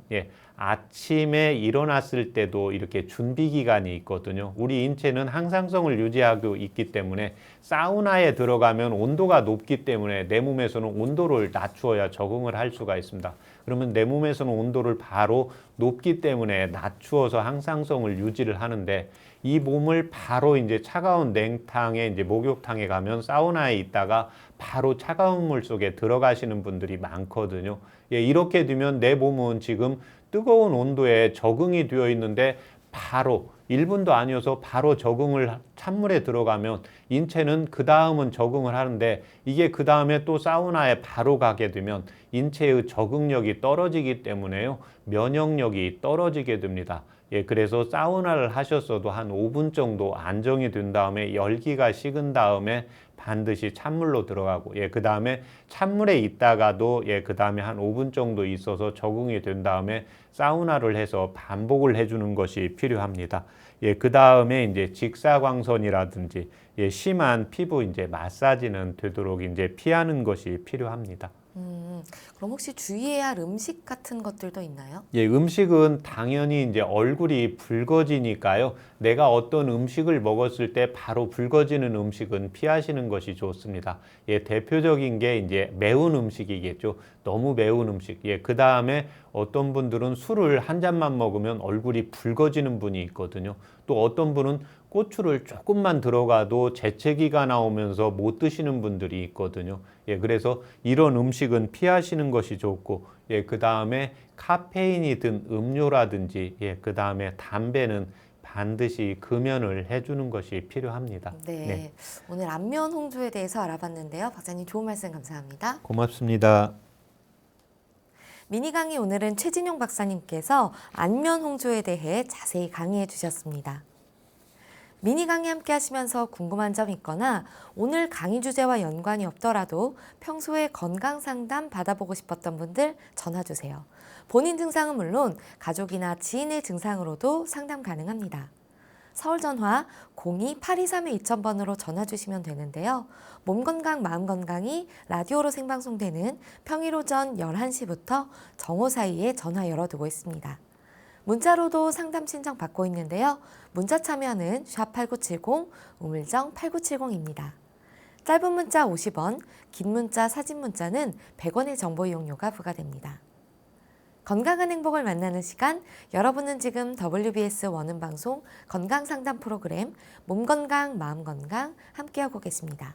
아침에 일어났을 때도 이렇게 준비 기간이 있거든요. 우리 인체는 항상성을 유지하고 있기 때문에 사우나에 들어가면 온도가 높기 때문에 내 몸에서는 온도를 낮추어야 적응을 할 수가 있습니다. 그러면 내 몸에서는 온도를 바로 높기 때문에 낮추어서 항상성을 유지를 하는데 이 몸을 바로 이제 차가운 냉탕에 이제 목욕탕에 가면 사우나에 있다가 바로 차가운 물 속에 들어가시는 분들이 많거든요. 이렇게 되면 내 몸은 지금 뜨거운 온도에 적응이 되어 있는데 바로 1분도 아니어서 바로 적응을 찬물에 들어가면 인체는 그 다음은 적응을 하는데 이게 그 다음에 또 사우나에 바로 가게 되면 인체의 적응력이 떨어지기 때문에요. 면역력이 떨어지게 됩니다. 예, 그래서 사우나를 하셨어도 한 5분 정도 안정이 된 다음에 열기가 식은 다음에 반드시 찬물로 들어가고, 예, 그 다음에 찬물에 있다가도, 예, 그 다음에 한 5분 정도 있어서 적응이 된 다음에 사우나를 해서 반복을 해주는 것이 필요합니다. 예, 그 다음에 이제 직사광선이라든지, 예, 심한 피부 이제 마사지는 되도록 이제 피하는 것이 필요합니다. 그럼 혹시 주의해야 할 음식 같은 것들도 있나요? 예, 음식은 당연히 이제 얼굴이 붉어지니까요. 내가 어떤 음식을 먹었을 때 바로 붉어지는 음식은 피하시는 것이 좋습니다. 예, 대표적인 게 이제 매운 음식이겠죠. 너무 매운 음식. 예, 그 다음에 어떤 분들은 술을 한 잔만 먹으면 얼굴이 붉어지는 분이 있거든요. 또 어떤 분은 고추를 조금만 들어가도 재채기가 나오면서 못 드시는 분들이 있거든요. 예, 그래서 이런 음식은 피하시는 것이 좋고, 예, 그 다음에 카페인이 든 음료라든지, 예, 그 다음에 담배는 반드시 금연을 해주는 것이 필요합니다. 네. 오늘 안면 홍조에 대해서 알아봤는데요. 박사님 좋은 말씀 감사합니다. 고맙습니다. 미니 강의 오늘은 최진용 박사님께서 안면 홍조에 대해 자세히 강의해 주셨습니다. 미니 강의 함께 하시면서 궁금한 점 있거나 오늘 강의 주제와 연관이 없더라도 평소에 건강 상담 받아보고 싶었던 분들 전화 주세요. 본인 증상은 물론 가족이나 지인의 증상으로도 상담 가능합니다. 서울 전화 02-823-2000번으로 전화 주시면 되는데요. 몸 건강, 마음 건강이 라디오로 생방송되는 평일 오전 11시부터 정오 사이에 전화 열어두고 있습니다. 문자로도 상담 신청 받고 있는데요. 문자 참여는 샵8970, 우물정 8970입니다. 짧은 문자 50원, 긴 문자, 사진 문자는 100원의 정보 이용료가 부과됩니다. 건강한 행복을 만나는 시간, 여러분은 지금 WBS 원음방송 건강상담 프로그램 몸건강, 마음건강 함께하고 계십니다.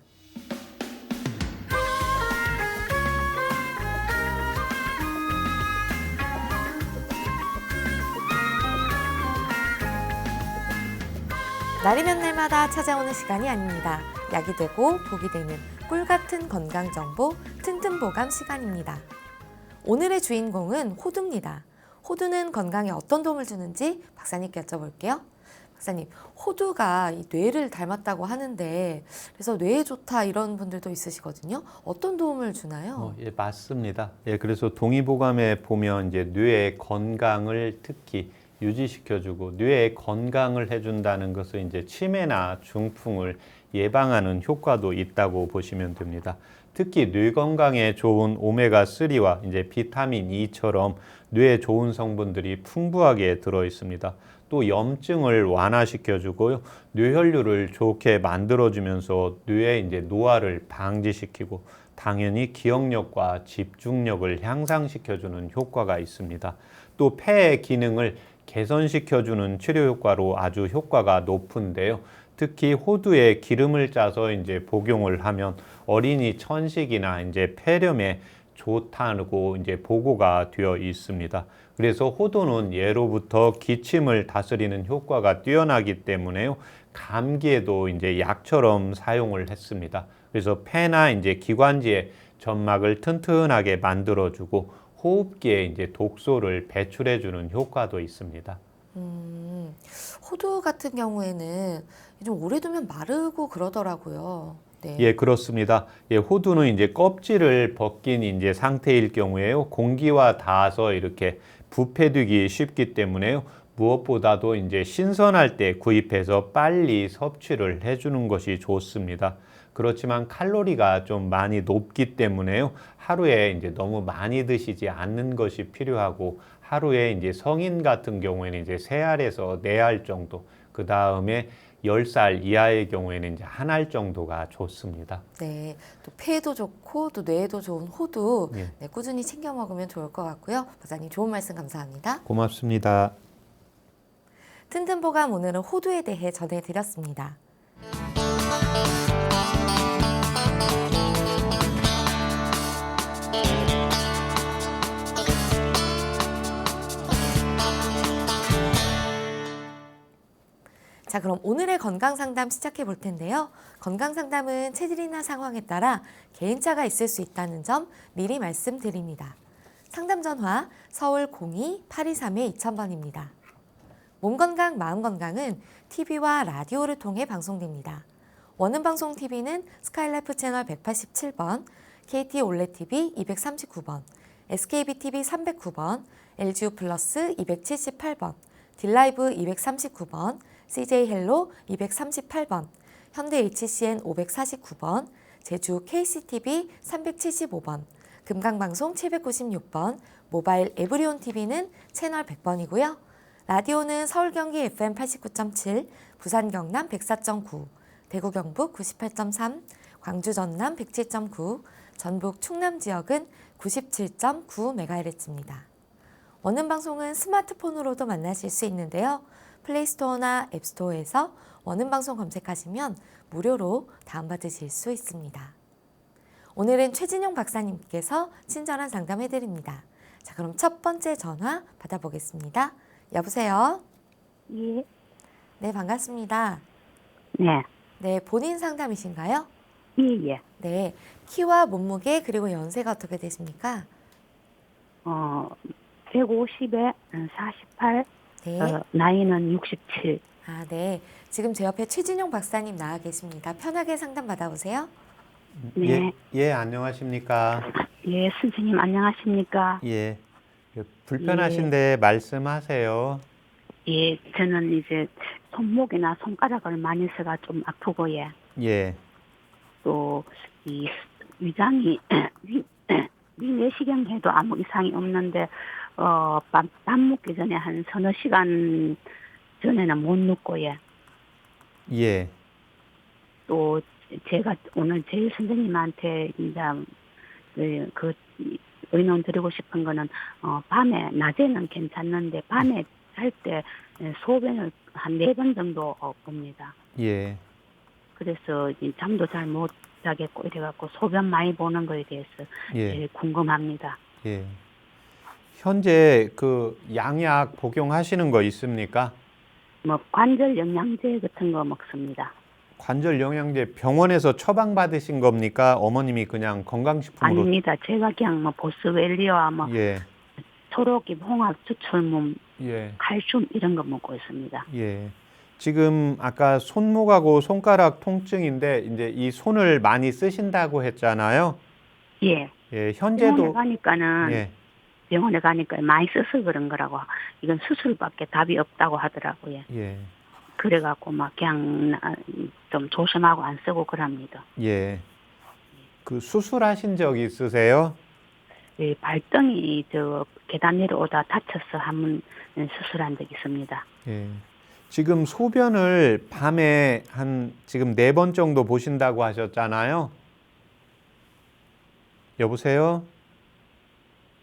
날이면 날마다 찾아오는 시간이 아닙니다. 약이 되고 복이 되는 꿀같은 건강정보 튼튼보감 시간입니다. 오늘의 주인공은 호두입니다. 호두는 건강에 어떤 도움을 주는지 박사님께 여쭤볼게요. 박사님, 호두가 이 뇌를 닮았다고 하는데 그래서 뇌에 좋다 이런 분들도 있으시거든요. 어떤 도움을 주나요? 예, 맞습니다. 예, 그래서 동의보감에 보면 이제 뇌의 건강을 특히 유지시켜주고 뇌의 건강을 해준다는 것은 이제 치매나 중풍을 예방하는 효과도 있다고 보시면 됩니다. 특히 뇌 건강에 좋은 오메가3와 이제 비타민 E처럼 뇌에 좋은 성분들이 풍부하게 들어 있습니다. 또 염증을 완화시켜주고요, 뇌혈류를 좋게 만들어주면서 뇌의 이제 노화를 방지시키고 당연히 기억력과 집중력을 향상시켜주는 효과가 있습니다. 또 폐의 기능을 개선시켜주는 치료 효과로 아주 효과가 높은데요. 특히 호두에 기름을 짜서 이제 복용을 하면 어린이 천식이나 이제 폐렴에 좋다고 이제 보고가 되어 있습니다. 그래서 호두는 예로부터 기침을 다스리는 효과가 뛰어나기 때문에요. 감기에도 이제 약처럼 사용을 했습니다. 그래서 폐나 이제 기관지의 점막을 튼튼하게 만들어주고 호흡기에 이제 독소를 배출해주는 효과도 있습니다. 호두 같은 경우에는 좀 오래 두면 마르고 그러더라고요. 네. 예, 그렇습니다. 예, 호두는 이제 껍질을 벗긴 이제 상태일 경우에요. 공기와 닿아서 이렇게 부패되기 쉽기 때문에요. 무엇보다도 이제 신선할 때 구입해서 빨리 섭취를 해주는 것이 좋습니다. 그렇지만 칼로리가 좀 많이 높기 때문에요. 하루에 이제 너무 많이 드시지 않는 것이 필요하고 하루에 이제 성인 같은 경우에는 이제 3알에서 4알 정도, 그 다음에 10살 이하의 경우에는 이제 1알 정도가 좋습니다. 네, 또 폐에도 좋고 또 뇌에도 좋은 호두 예. 네, 꾸준히 챙겨 먹으면 좋을 것 같고요. 박사님 좋은 말씀 감사합니다. 고맙습니다. 튼튼보감 오늘은 호두에 대해 전해드렸습니다. 자, 그럼 오늘의 건강 상담 시작해 볼 텐데요. 건강 상담은 체질이나 상황에 따라 개인차가 있을 수 있다는 점 미리 말씀드립니다. 상담 전화 서울 02-823-2000번입니다. 몸 건강, 마음 건강은 TV와 라디오를 통해 방송됩니다. 원음방송 TV는 스카이라이프 채널 187번, KT 올레 TV 239번, SKBTV 309번, LGU 플러스 278번, 딜라이브 239번, CJ 헬로 238번, 현대 HCN 549번, 제주 KCTV 375번, 금강방송 796번, 모바일 에브리온 TV는 채널 100번이고요. 라디오는 서울 경기 FM 89.7, 부산 경남 104.9, 대구 경북 98.3, 광주 전남 107.9, 전북 충남 지역은 97.9MHz입니다. 원음 방송은 스마트폰으로도 만나실 수 있는데요. 플레이스토어나 앱스토어에서 원음 방송 검색하시면 무료로 다운받으실 수 있습니다. 오늘은 최진용 박사님께서 친절한 상담해드립니다. 자, 그럼 첫 번째 전화 받아보겠습니다. 여보세요? 예, 네, 반갑습니다. 네, 네, 본인 상담이신가요? 예, 예. 네, 키와 몸무게 그리고 연세가 어떻게 되십니까? 150에 48, 네. 나이는 67. 아, 네. 지금 제 옆에 최진용 박사님 나와 계십니다. 편하게 상담 받아보세요. 네. 예, 안녕하십니까? 예, 선생님 안녕하십니까? 예. 불편하신데 말씀하세요. 예, 저는 이제 손목이나 손가락을 많이 써가 좀 아프고, 예. 예. 또, 이 위장이, 위내시경 해도 아무 이상이 없는데, 밥 먹기 전에 한 서너 시간 전에는 못 눕고, 예. 예. 또 제가 오늘 제일 선생님한테 이제 그 의논 드리고 싶은 거는 밤에 낮에는 괜찮는데 밤에 잘 때 소변을 한 4번 정도 봅니다. 예. 그래서 잠도 잘 못 자겠고 이래갖고 소변 많이 보는 거에 대해서 예. 제일 궁금합니다. 예. 현재 그 양약 복용하시는 거 있습니까? 뭐 관절 영양제 같은 거 먹습니다. 관절 영양제 병원에서 처방 받으신 겁니까? 어머님이 그냥 건강식품으로? 아닙니다. 제가 그냥 뭐 보스웰리아 뭐 예. 초록잎, 홍합, 추출몸, 예. 칼슘 이런 거 먹고 있습니다. 예. 지금 아까 손목하고 손가락 통증인데 이제 이 손을 많이 쓰신다고 했잖아요. 예. 예, 병원에 현재도 가니까는 예. 병원에 가니까 많이 써서 그런 거라고. 이건 수술밖에 답이 없다고 하더라고요. 예. 그래갖고 막 그냥 좀 조심하고 안 쓰고 그럽니다. 예. 그 수술하신 적 있으세요? 이 발등이 저 계단 내려오다 다쳐서 한번 수술한 적 있습니다. 예. 지금 소변을 밤에 한 지금 4번 정도 보신다고 하셨잖아요. 여보세요?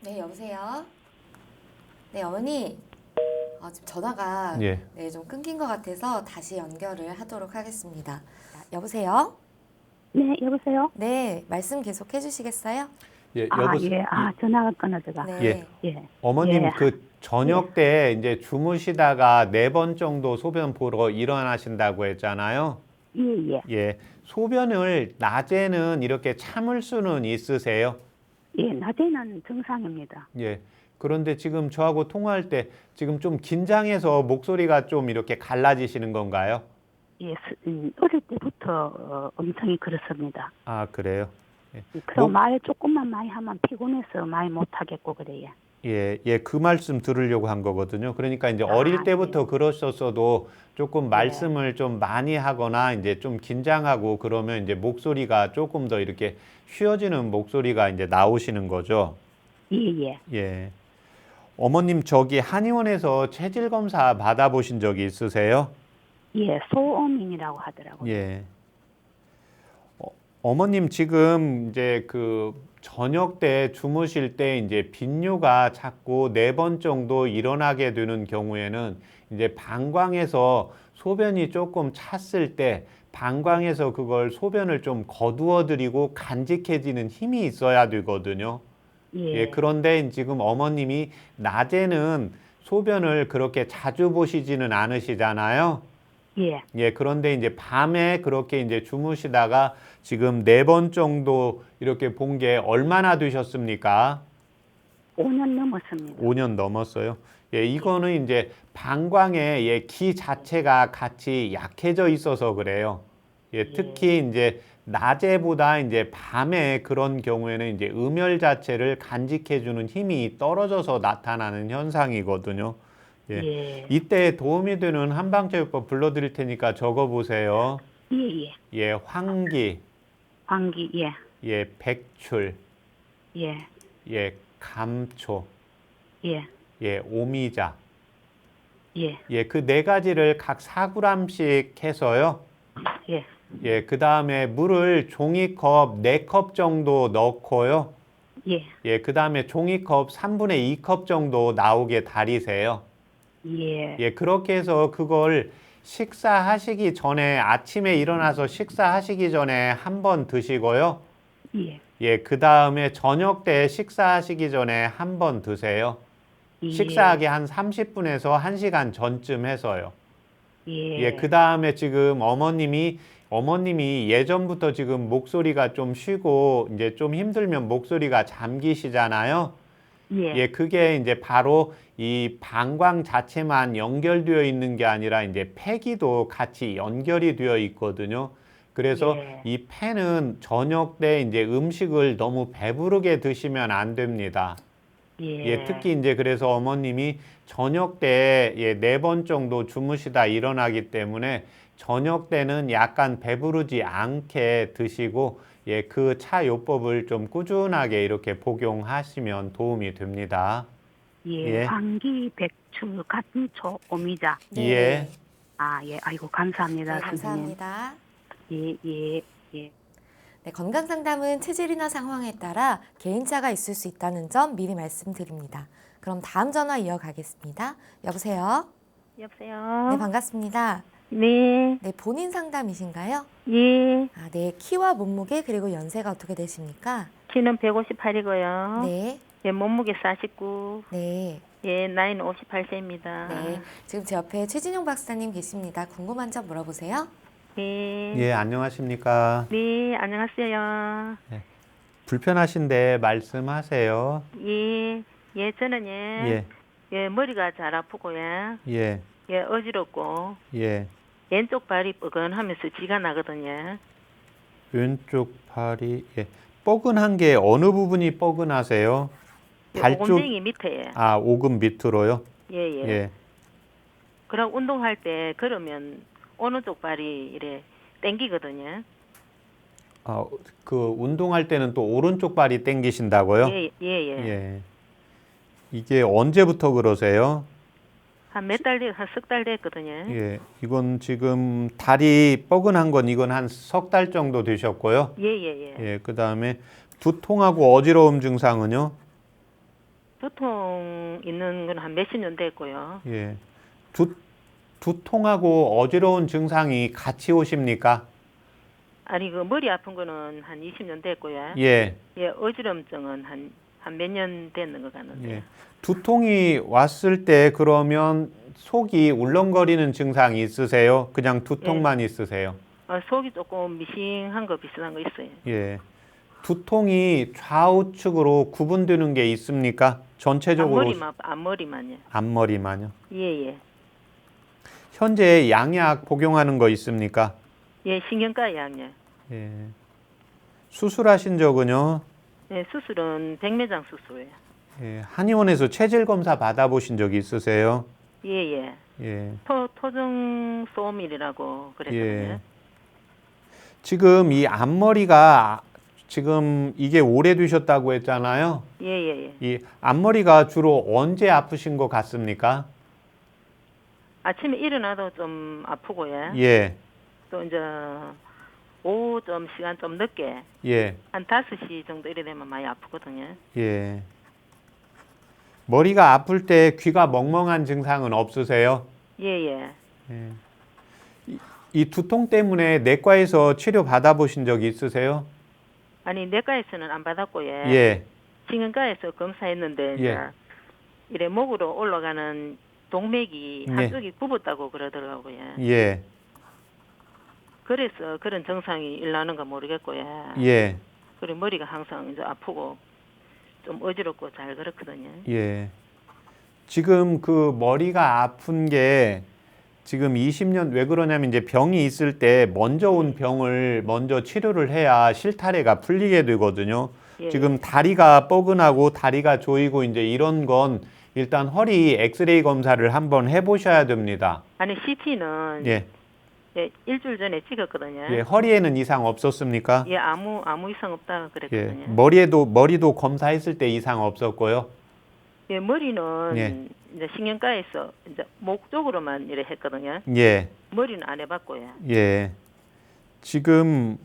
네, 여보세요? 네, 어머니. 지금 전화가 예. 네, 좀 끊긴 것 같아서 다시 연결을 하도록 하겠습니다. 여보세요? 네, 여보세요? 네, 말씀 계속 해주시겠어요? 예, 예. 전화가 끊어져가. 네. 예. 어머님 예. 그 저녁 때 이제 주무시다가 4번 정도 소변 보러 일어나신다고 했잖아요. 예, 예. 예. 소변을 낮에는 이렇게 참을 수는 있으세요? 예, 낮에는 정상입니다. 예. 그런데 지금 저하고 통화할 때 지금 좀 긴장해서 목소리가 좀 이렇게 갈라지시는 건가요? 예, 어릴 때부터 엄청이 그렇습니다. 아, 그래요? 그럼 말 조금만 많이 하면 피곤해서 많이 못하겠고 그래요. 예, 예, 그 말씀 들으려고 한 거거든요. 그러니까 이제 어릴 때부터 네. 그러셨어도 조금 말씀을 좀 많이 하거나 이제 좀 긴장하고 그러면 이제 목소리가 조금 더 이렇게 쉬어지는 목소리가 이제 나오시는 거죠. 예, 예. 예. 어머님 저기 한의원에서 체질 검사 받아보신 적이 있으세요? 예, 소어민이라고 하더라고요. 예. 어머님 지금 이제 그 저녁 때 주무실 때 이제 빈뇨가 자꾸 4번 정도 일어나게 되는 경우에는 이제 방광에서 소변이 조금 찼을 때 방광에서 그걸 소변을 좀 거두어 드리고 간직해지는 힘이 있어야 되거든요. 예, 그런데 지금 어머님이 낮에는 소변을 그렇게 자주 보시지는 않으시잖아요. 예. 예, 그런데 이제 밤에 그렇게 이제 주무시다가 지금 4번 정도 이렇게 본 게 얼마나 되셨습니까? 5년 넘었습니다. 5년 넘었어요. 예, 이거는 이제 방광에 예, 기 자체가 같이 약해져 있어서 그래요. 예, 특히 이제 낮에보다 이제 밤에 그런 경우에는 이제 음혈 자체를 간직해주는 힘이 떨어져서 나타나는 현상이거든요. 예. 예. 이때 도움이 되는 한방제요법 불러드릴 테니까 적어보세요. 예, 예. 예, 황기, 환기, 예. 예, 백출, 예. 예, 감초, 예. 예, 오미자. 예. 예, 그 4가지를 각 4g씩 해서요. 예. 예, 그 다음에 물을 종이컵 4컵 정도 넣고요. 예. 예, 그 다음에 종이컵 3분의 2컵 정도 나오게 달이세요. 예. 예, 그렇게 해서 그걸 식사하시기 전에 아침에 일어나서 식사하시기 전에 한 번 드시고요. 예. 예, 그 다음에 저녁 때 식사하시기 전에 한 번 드세요. 예. 식사하기 한 30분에서 1시간 전쯤 해서요. 예. 예, 그 다음에 지금 어머님이 예전부터 지금 목소리가 좀 쉬고 이제 좀 힘들면 목소리가 잠기시잖아요. 예. 예, 그게 이제 바로 이 방광 자체만 연결되어 있는 게 아니라 이제 폐기도 같이 연결이 되어 있거든요. 그래서 예. 이 폐는 저녁 때 이제 음식을 너무 배부르게 드시면 안 됩니다. 예. 예, 특히 이제 그래서 어머님이 저녁 때 예, 4번 정도 주무시다 일어나기 때문에 저녁 때는 약간 배부르지 않게 드시고 예, 그 차요법을 좀 꾸준하게 이렇게 복용하시면 도움이 됩니다. 예. 예. 환기, 백출, 감초, 오미자. 예. 아, 예. 아이고, 감사합니다, 네, 선생님. 감사합니다. 예, 예, 예. 네, 건강 상담은 체질이나 상황에 따라 개인차가 있을 수 있다는 점 미리 말씀드립니다. 그럼 다음 전화 이어가겠습니다. 여보세요? 여보세요? 네, 반갑습니다. 네, 네, 본인 상담이신가요? 예. 아, 네, 키와 몸무게 그리고 연세가 어떻게 되십니까? 키는 158이고요. 네, 예, 몸무게 49. 네, 예, 나이는 58세입니다. 네. 지금 제 옆에 최진용 박사님 계십니다. 궁금한 점 물어보세요. 예. 예, 안녕하십니까? 네, 안녕하세요. 불편하신데 말씀하세요. 예. 예, 저는 예. 머리가 잘 아프고요. 예. 예, 어지럽고 예. 왼쪽 발이 뻐근하면서 쥐가 나거든요. 왼쪽 팔이 예. 뻐근한 게 어느 부분이 뻐근하세요? 예, 발 쪽, 오금쟁이 밑에. 아, 오금 밑으로요? 예, 예. 예. 그럼 운동할 때 걸으면 어느 쪽 발이 이래 땡기거든요. 그 운동할 때는 또 오른쪽 발이 땡기신다고요? 예, 예, 예. 예. 이게 언제부터 그러세요? 한 석 달 됐거든요. 예. 이건 지금 다리 뻐근한 건 이건 한 석 달 정도 되셨고요. 예, 예, 예. 예. 그다음에 두통하고 어지러움 증상은요? 두통 있는 건 한 몇십 년 됐고요. 예. 두통하고 어지러운 증상이 같이 오십니까? 아니, 그 머리 아픈 거는 한 20년 됐고요. 예. 예, 어지럼증은 한 몇 년 됐는 것 같는데. 예. 두통이 왔을 때 그러면 속이 울렁거리는 증상이 있으세요? 그냥 두통만 있으세요? 속이 조금 미싱한 거 비슷한 거 있어요. 예. 두통이 좌우측으로 구분되는 게 있습니까? 전체적으로 앞머리만요. 앞머리만요. 예, 예. 현재 양약 복용하는 거 있습니까? 예, 신경과 약요. 예. 수술하신 적은요? 예, 수술은 백내장 수술이에요. 예. 한의원에서 체질 검사 받아보신 적이 있으세요? 예, 예. 예. 토종 소음이라고 그랬거든요. 예. 지금 이 앞머리가 지금 이게 오래되셨다고 했잖아요. 예, 예, 예. 이 앞머리가 주로 언제 아프신 것 같습니까? 아침에 일어나도 좀 아프고요. 예. 또 이제 오후 좀 시간 좀 늦게 예. 한 5시 정도 이래 되면 많이 아프거든요. 예. 머리가 아플 때 귀가 멍멍한 증상은 없으세요? 예, 예. 예. 이 두통 때문에 내과에서 치료 받아보신 적이 있으세요? 아니, 내과에서는 안 받았고요. 예. 신경과에서 검사했는데 이제 예. 이래 목으로 올라가는 동맥이 예. 한쪽이 굽었다고 그러더라고요. 예. 그래서 그런 증상이 일어나는가 모르겠고요. 예. 그리고 머리가 항상 이제 아프고 좀 어지럽고 잘 그렇거든요. 예. 지금 그 머리가 아픈 게 지금 20년 왜 그러냐면 이제 병이 있을 때 먼저 온 병을 먼저 치료를 해야 실타래가 풀리게 되거든요. 예, 지금 다리가 뻐근하고 다리가 조이고 이제 이런 건 일단 허리 엑스레이 검사를 한번 해보셔야 됩니다. 아니 CT는 예. 예, 일주일 전에 찍었거든요. 예, 허리에는 이상 없었습니까? 예, 아무 이상 없다 예, 그랬거든요. 머리도 검사했을 때 이상 없었고요. 예, 머리는 예. 이제 신경과에서 이제 목 쪽으로만 이래 했거든요. 예, 머리는 안 해봤고요. 예. 지금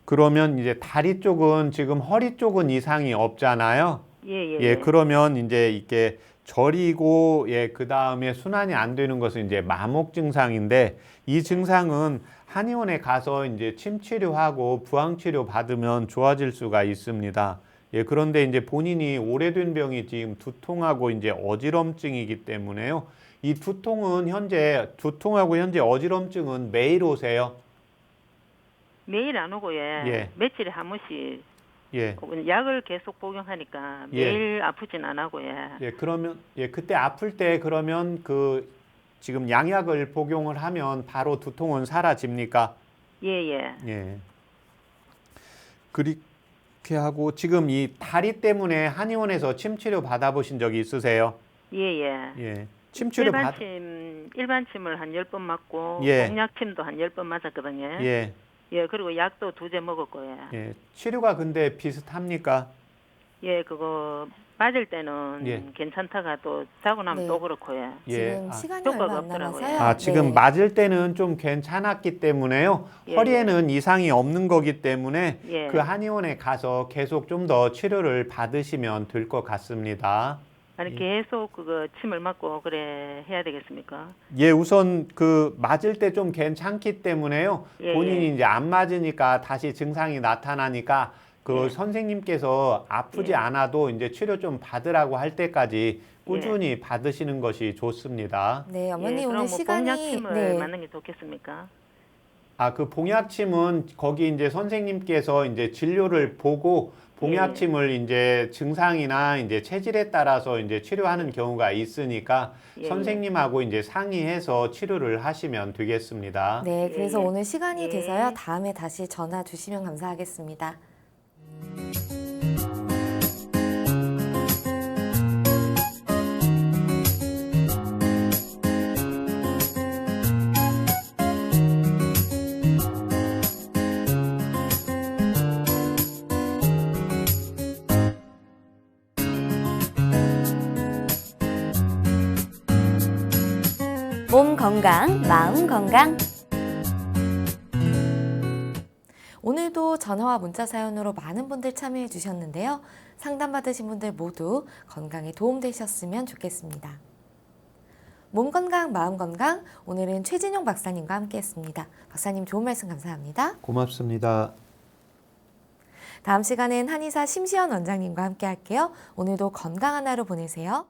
그러면 이제 다리 쪽은 지금 허리 쪽은 이상이 없잖아요. 예, 예. 예, 그러면 이제 이게 저리고 예, 그 다음에 순환이 안 되는 것은 이제 마목 증상인데 이 증상은 한의원에 가서 이제 침 치료하고 부항 치료 받으면 좋아질 수가 있습니다. 예, 그런데 이제 본인이 오래된 병이 지금 두통하고 이제 어지럼증이기 때문에요. 이 두통하고 현재 어지럼증은 매일 오세요. 매일 안 오고요. 예. 며칠에 한 번씩 예. 약을 계속 복용하니까 예. 매일 아프진 안 하고요. 예, 그러면 예, 그때 아플 때 그러면 그 지금 양약을 복용을 하면 바로 두통은 사라집니까? 예, 예. 예. 그렇게 하고 지금 이 다리 때문에 한의원에서 침치료 받아보신 적이 있으세요? 예, 예. 예. 침치료 일반 침을 한 10번 맞고 예. 공약침도 한 10번 맞았거든요. 예. 예, 그리고 약도 2제 먹었고요. 예. 치료가 근데 비슷합니까? 예, 그거 맞을 때는 예. 괜찮다가 또 자고 나면 네. 또 그렇고요. 예. 지금 시간이 효과가 얼마 안 없더라고요. 남아서요. 아, 지금 네. 맞을 때는 좀 괜찮았기 때문에요. 예, 허리에는 이상이 없는 거기 때문에 예. 그 한의원에 가서 계속 좀 더 치료를 받으시면 될 것 같습니다. 아니 계속 그거 침을 맞고 그래 해야 되겠습니까? 예, 우선 그 맞을 때 좀 괜찮기 때문에요. 예, 본인이 예. 이제 안 맞으니까 다시 증상이 나타나니까 그 예. 선생님께서 아프지 예. 않아도 이제 치료 좀 받으라고 할 때까지 꾸준히 받으시는 것이 좋습니다. 네, 어머니 예, 오늘 그럼 뭐 시간이 공약침을 네. 맞는 게 좋겠습니까? 아, 그 봉약침은 거기 이제 선생님께서 이제 진료를 보고 봉약침을 이제 증상이나 이제 체질에 따라서 이제 치료하는 경우가 있으니까 예, 선생님하고 이제 상의해서 치료를 하시면 되겠습니다. 네, 그래서 예. 오늘 시간이 예. 돼서요. 다음에 다시 전화 주시면 감사하겠습니다. 몸 건강, 마음 건강. 오늘도 전화와 문자 사연으로 많은 분들 참여해 주셨는데요. 상담받으신 분들 모두 건강에 도움되셨으면 좋겠습니다. 몸 건강, 마음 건강, 오늘은 최진용 박사님과 함께했습니다. 박사님 좋은 말씀 감사합니다. 고맙습니다. 다음 시간엔 한의사 심시연 원장님과 함께 할게요. 오늘도 건강한 하루 보내세요.